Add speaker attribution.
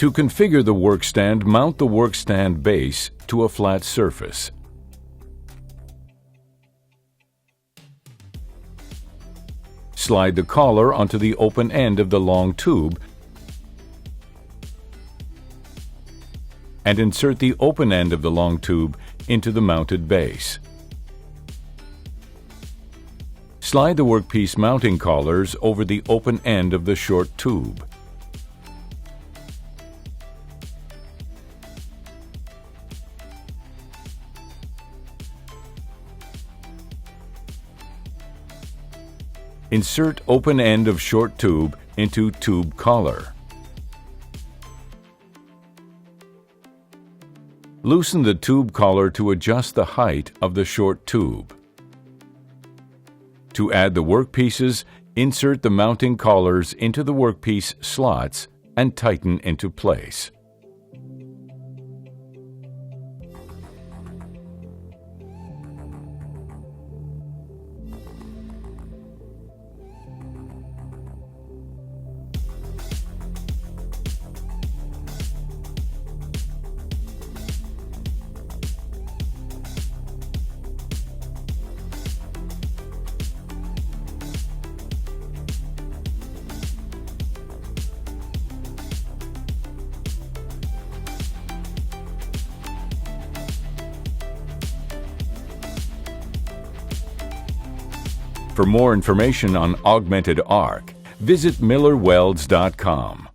Speaker 1: To configure the workstand, mount the workstand base to a flat surface. Slide the collar onto the open end of the long tube and insert the open end of the long tube into the mounted base. Slide the workpiece mounting collars over the open end of the short tube. Insert open end of short tube into tube collar. Loosen the tube collar to adjust the height of the short tube. To add the workpieces, insert the mounting collars into the workpiece slots and tighten into place. For more information on AugmentedArc, visit MillerWelds.com.